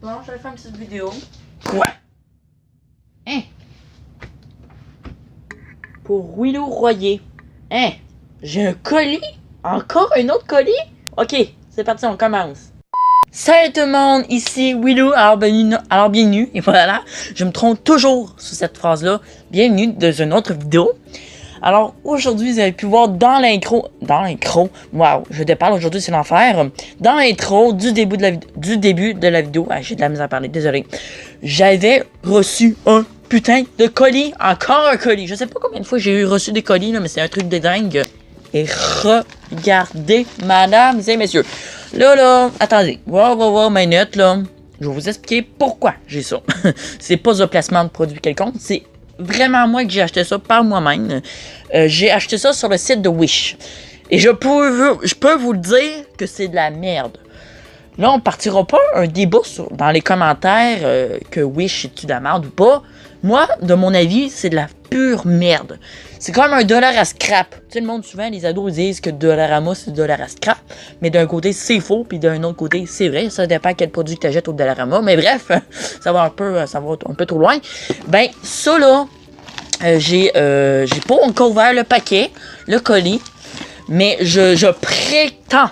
Bon, j'allais faire une petite vidéo. Ouais. Hein? Pour Willow Royer. Hein? J'ai un colis? Encore un autre colis? Ok, c'est parti, on commence. Salut tout le monde, ici Willow, alors bienvenue, et voilà, je me trompe toujours sur cette phrase-là. Bienvenue dans une autre vidéo. Alors aujourd'hui, vous avez pu voir dans l'intro, waouh, je déparle aujourd'hui, c'est l'enfer. Dans l'intro du début de la vidéo, ah, j'ai de la misère à parler, désolé. J'avais reçu un putain de colis, encore un colis. Je sais pas combien de fois j'ai reçu des colis, là, mais c'est un truc de dingue. Et regardez, mesdames et messieurs. Là, attendez, wow, minute, là. Je vais vous expliquer pourquoi j'ai ça. C'est pas un placement de produit quelconque, c'est vraiment moi que j'ai acheté ça par moi-même. J'ai acheté ça sur le site de Wish. Et je peux vous le dire que c'est de la merde. Là, on partira pas un débat dans les commentaires que Wish est-tu de la merde ou pas. Moi, de mon avis, c'est de la pure merde. C'est comme un dollar à scrap. Tu sais, le monde, souvent, les ados disent que Dollarama, c'est dollar à scrap. Mais d'un côté, c'est faux, puis d'un autre côté, c'est vrai. Ça dépend quel produit que tu achètes au Dollarama. Mais bref, ça va un peu trop loin. Ben, ça, là, j'ai pas encore ouvert le paquet, le colis. Mais je prétends,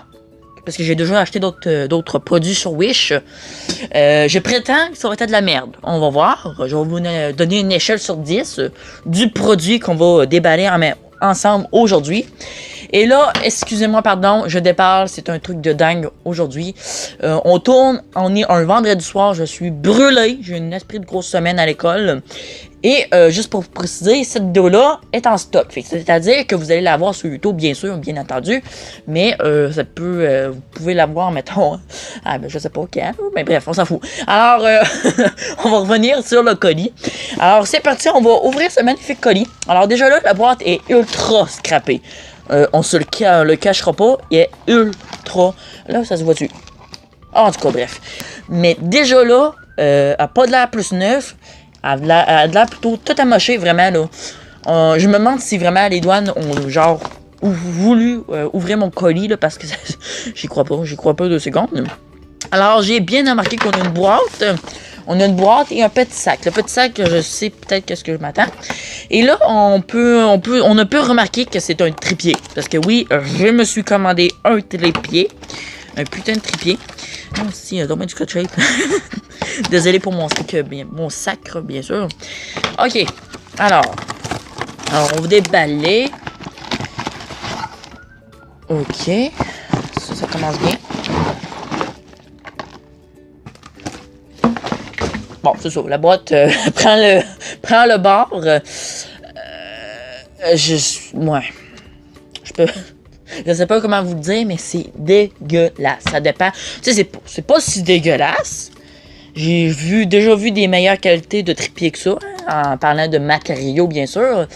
parce que j'ai déjà acheté d'autres produits sur Wish. Je prétends que ça va être de la merde. On va voir. Je vais vous donner une échelle sur 10 du produit qu'on va déballer ensemble aujourd'hui. Et là, excusez-moi, pardon, je déparle, c'est un truc de dingue aujourd'hui. On est un vendredi soir, je suis brûlé, j'ai un esprit de grosse semaine à l'école. Et juste pour vous préciser, cette vidéo-là est en stock. C'est-à-dire que vous allez la voir sur YouTube, bien sûr, bien entendu. Mais vous pouvez la voir, mettons, je sais pas quand, mais bref, on s'en fout. Alors, on va revenir sur le colis. Alors, c'est parti, on va ouvrir ce magnifique colis. Alors déjà là, la boîte est ultra scrappée. On se le cachera pas, il est ultra... Là, ça se voit-tu? En tout cas, bref. Mais déjà là, elle n'a pas de l'air plus neuf. Elle a de l'air plutôt tout amoché, vraiment, là. Je me demande si vraiment les douanes ont, genre, voulu ouvrir mon colis, là, parce que j'y crois pas 2 secondes. Alors, j'ai bien remarqué qu'on a une boîte. On a une boîte et un petit sac. Le petit sac, je sais peut-être qu'est-ce que je m'attends. Et là, on a pu remarquer que c'est un trépied. Parce que oui, je me suis commandé un trépied. Un putain de trépied. Oh, si, dommage du scotch tape. Désolé pour mon sacre, bien sûr. Ok. Alors, on va déballer. Ok. Ça commence bien. Bon, c'est ça. La boîte prend le bord. Je sais pas comment vous le dire, mais c'est dégueulasse. Ça dépend. Tu sais, c'est pas si dégueulasse. J'ai déjà vu des meilleures qualités de trépied que ça, hein, en parlant de matériaux, bien sûr.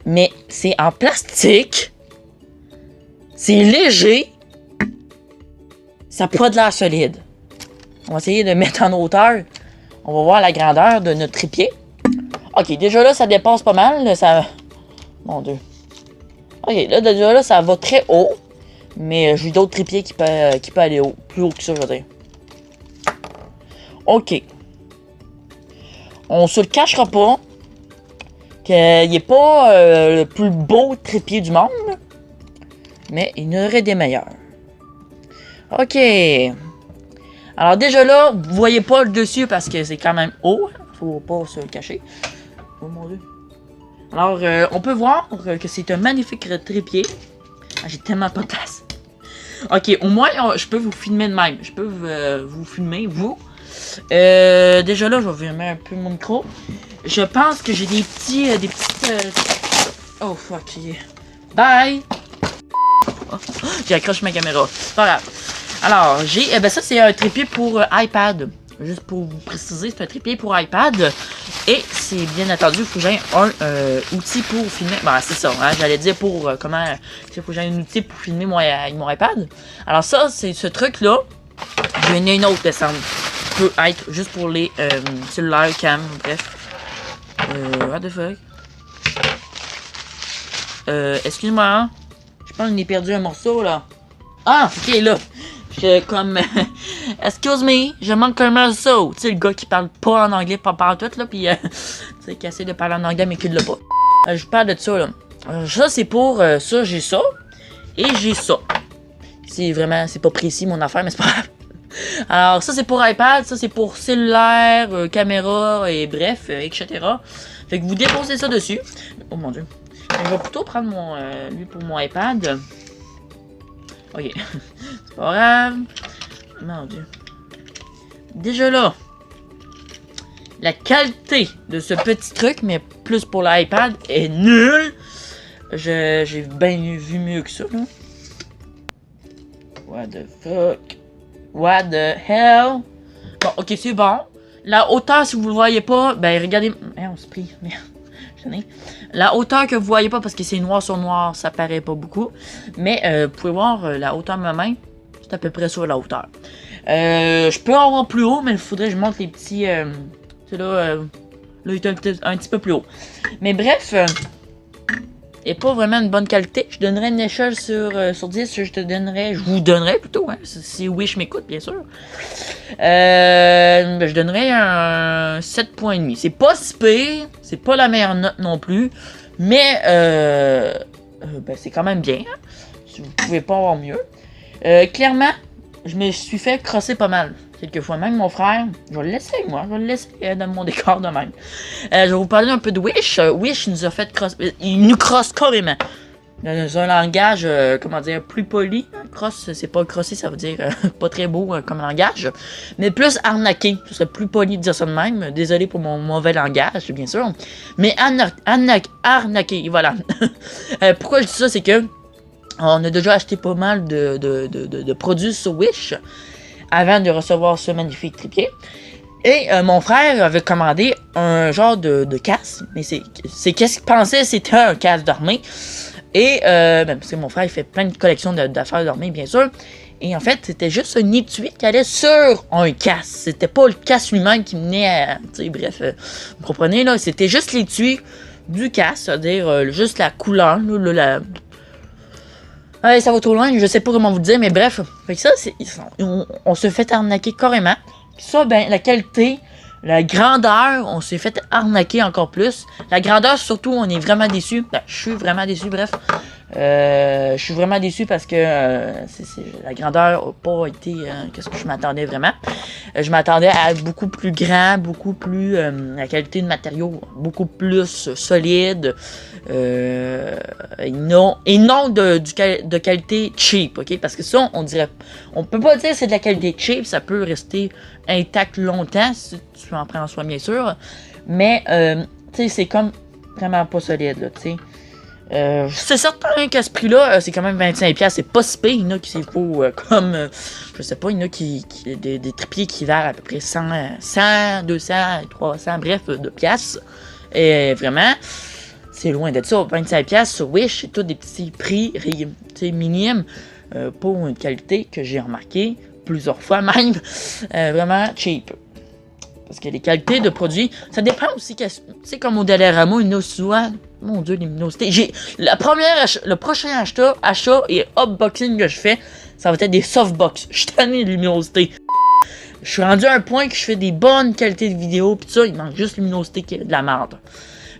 Mais c'est en plastique. C'est léger. Ça n'a pas de l'air solide. On va essayer de mettre en hauteur. On va voir la grandeur de notre trépied. Ok, déjà là, ça dépasse pas mal. Mon Dieu. Ok, là, déjà là, ça va très haut. Mais j'ai d'autres trépieds qui peuvent aller haut. Plus haut que ça, je veux dire. Ok. On se le cachera pas. Qu'il n'est pas le plus beau trépied du monde. Mais il y en aurait des meilleurs. Ok. Alors déjà là, vous voyez pas le dessus parce que c'est quand même haut. Faut pas se le cacher. Oh mon Dieu. Alors, on peut voir que c'est un magnifique trépied. Ah, j'ai tellement pas de place. Ok, au moins, je peux vous filmer de même. Je peux vous filmer, vous. Déjà là, je vais filmer un peu mon micro. Je pense que j'ai des petites... Oh, fuck. Bye! Oh, j'ai accroché ma caméra. Pas grave. Alors, ça, c'est un trépied pour iPad. Juste pour vous préciser, c'est un trépied pour iPad. Et c'est bien entendu, il faut que j'aie un outil pour filmer. Bah, c'est ça, hein, j'allais dire pour comment. Il faut que j'aie un outil pour filmer mon iPad. Alors, ça, c'est ce truc-là. J'en ai une autre descente. Peut être juste pour les cellulaires, cam, bref. What the fuck? Excuse-moi, hein? Je pense qu'on a perdu un morceau, là. Ah, ok, là. Comme excuse me, je manque un morceau. Tu sais, le gars qui parle pas en anglais, pas partout, là, pis tu sais, qui essaie de parler en anglais, mais qui l'a pas. Je parle de ça, là. Ça, c'est pour ça, j'ai ça. Et j'ai ça. C'est vraiment, c'est pas précis mon affaire, mais c'est pas grave. Alors, ça, c'est pour iPad, ça, c'est pour cellulaire, caméra, et bref, etc. Fait que vous déposez ça dessus. Oh mon dieu. Je vais plutôt prendre mon, lui pour mon iPad. Ok. C'est pas grave. Mon dieu. Déjà là, la qualité de ce petit truc, mais plus pour l'iPad, est nulle. J'ai bien vu mieux que ça, là. What the fuck? What the hell? Bon, ok, c'est bon. La hauteur, si vous le voyez pas, ben regardez. On se plie. Merde. La hauteur que vous voyez pas parce que c'est noir sur noir, ça paraît pas beaucoup. Mais vous pouvez voir la hauteur de ma main, c'est à peu près sur la hauteur. Je peux en avoir plus haut, mais il faudrait que je monte les petits. C'est là, là, il est un petit peu plus haut. Mais bref, et pas vraiment une bonne qualité. Je donnerais une échelle sur 10. Je vous donnerais plutôt, hein, si Wish m'écoute, bien sûr. Je donnerais un 7.5. C'est pas si pire, c'est pas la meilleure note non plus, mais ben, c'est quand même bien. Hein, si vous pouvez pas avoir mieux. Clairement, je me suis fait crosser pas mal. Quelquefois, même mon frère, je vais le laisser, moi, je vais le laisser dans mon décor de même. Je vais vous parler un peu de Wish. Wish nous a fait crosser, il nous crosse carrément. Dans un langage, comment dire, plus poli. Cross, c'est pas crosser, ça veut dire pas très beau comme langage. Mais plus arnaqué, ce serait plus poli de dire ça de même. Désolé pour mon mauvais langage, bien sûr. Mais arnaqué, voilà. Pourquoi je dis ça, c'est que on a déjà acheté pas mal de produits sur Wish avant de recevoir ce magnifique trépied. Et mon frère avait commandé un genre de casque, mais c'est qu'est-ce qu'il pensait c'était un casque d'armée. Et parce que mon frère il fait plein de collections d'affaires d'armée, bien sûr. Et en fait, c'était juste un étui qui allait sur un casque. C'était pas le casque lui-même qui menait à. Bref, vous comprenez là, c'était juste l'étui du casque, c'est-à-dire juste la couleur, là, ouais, ça va trop loin, je sais pas comment vous dire, mais bref. Fait que ça, on se fait arnaquer carrément. Puis ça, ben, la qualité, la grandeur, on s'est fait arnaquer encore plus. La grandeur, surtout, on est vraiment déçus. Ben, je suis vraiment déçu, bref. Je suis vraiment déçu parce que la grandeur n'a pas été qu'est-ce que je m'attendais vraiment. Je m'attendais à beaucoup plus grand, beaucoup plus la qualité de matériaux beaucoup plus solide et non de qualité cheap, ok? Parce que ça, on peut pas dire que c'est de la qualité cheap, ça peut rester intact longtemps si tu en prends soin, bien sûr, mais tu sais, c'est comme vraiment pas solide, là, tu sais. C'est certain qu'à ce prix-là, c'est quand même 25$, c'est pas si pire. Il y en a qui c'est faux comme, je sais pas, il y en a qui des trépieds qui valent à peu près 100, 200, 300, bref, de piastres. Et vraiment, c'est loin d'être ça. 25$ sur Wish, c'est tous des petits prix minimes pour une qualité que j'ai remarqué plusieurs fois même, vraiment cheap. Parce que les qualités de produits, ça dépend aussi. C'est comme au Dollarama, il y en a souvent. Mon dieu, les luminosité. Le prochain achat et unboxing que je fais, ça va être des softbox. Je suis tanné de luminosité. Je suis rendu à un point que je fais des bonnes qualités de vidéo, pis ça, il manque juste luminosité qui est de la merde.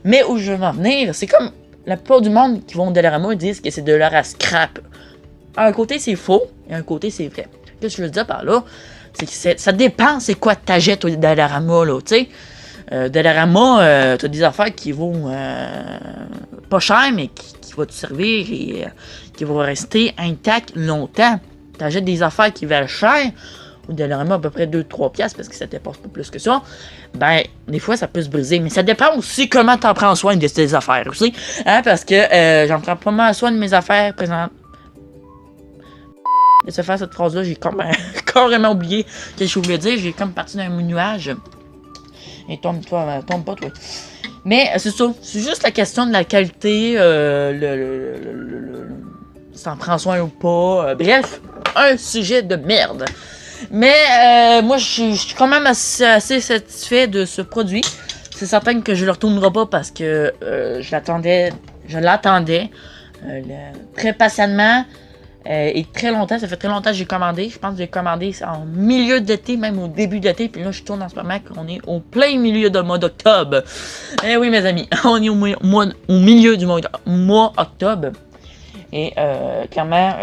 Mais où je veux en venir, c'est comme la plupart du monde qui vont au Dollarama disent que c'est de l'or à scrap. À un côté, c'est faux, et à un côté, c'est vrai. Qu'est-ce que je veux dire par là? C'est que ça dépend c'est quoi ta jette au Dollarama, là, tu sais. Dollarama, t'as des affaires qui vont pas cher, mais qui vont te servir et qui vont rester intactes longtemps. T'achètes des affaires qui valent cher, au Dollarama à peu près 2-3$ parce que ça dépasse pas plus que ça. Ben, des fois, ça peut se briser, mais ça dépend aussi comment t'en prends soin de tes affaires aussi. Hein, parce que j'en prends pas mal soin de mes affaires présentes. De se faire cette phrase-là, j'ai comme carrément oublié ce que je voulais dire. J'ai comme parti d'un nuage. Et tombe pas, toi. Mais c'est ça. C'est juste la question de la qualité, s'en prend soin ou pas. Bref, un sujet de merde. Mais moi, je suis quand même assez satisfait de ce produit. C'est certain que je le retournerai pas parce que je l'attendais très patiemment. Et très longtemps, ça fait très longtemps que j'ai commandé. Je pense que j'ai commandé en milieu d'été, même au début d'été. Puis là, je tourne en ce moment qu'on est au plein milieu du mois d'octobre. Eh oui, mes amis, on est au milieu du mois octobre. Et clairement,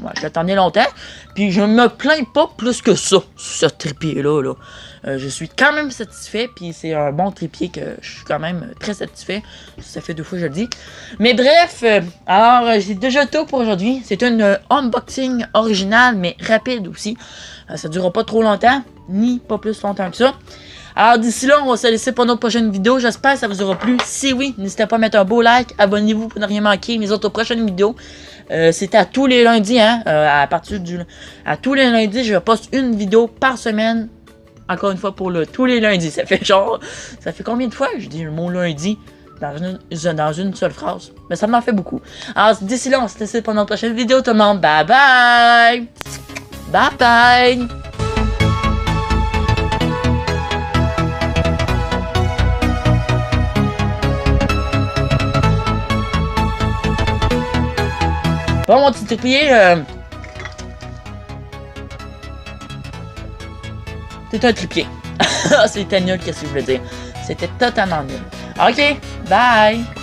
ouais, je l'attendais longtemps. Puis je me plains pas plus que ça, ce trépied-là. Là. Je suis quand même satisfait. Puis c'est un bon trépied que je suis quand même très satisfait. Ça fait 2 fois que je le dis. Mais bref, alors j'ai déjà tout pour aujourd'hui. C'est une unboxing originale, mais rapide aussi. Ça ne durera pas trop longtemps, ni pas plus longtemps que ça. Alors d'ici là, on va se laisser pour notre prochaine vidéo. J'espère que ça vous aura plu. Si oui, n'hésitez pas à mettre un beau like. Abonnez-vous pour ne rien manquer mes autres prochaines vidéos. C'est à tous les lundis, hein. À tous les lundis, je poste une vidéo par semaine. Encore une fois pour tous les lundis. Ça fait combien de fois que je dis le mot lundi dans une seule phrase? Mais ça m'en fait beaucoup. Alors d'ici là, on se laisse pour notre prochaine vidéo tout le monde. Bye bye! Bye bye! Bon, mon petit trépied, c'est un trépied. C'était nul, qu'est-ce que je voulais dire? C'était totalement nul. Ok, bye!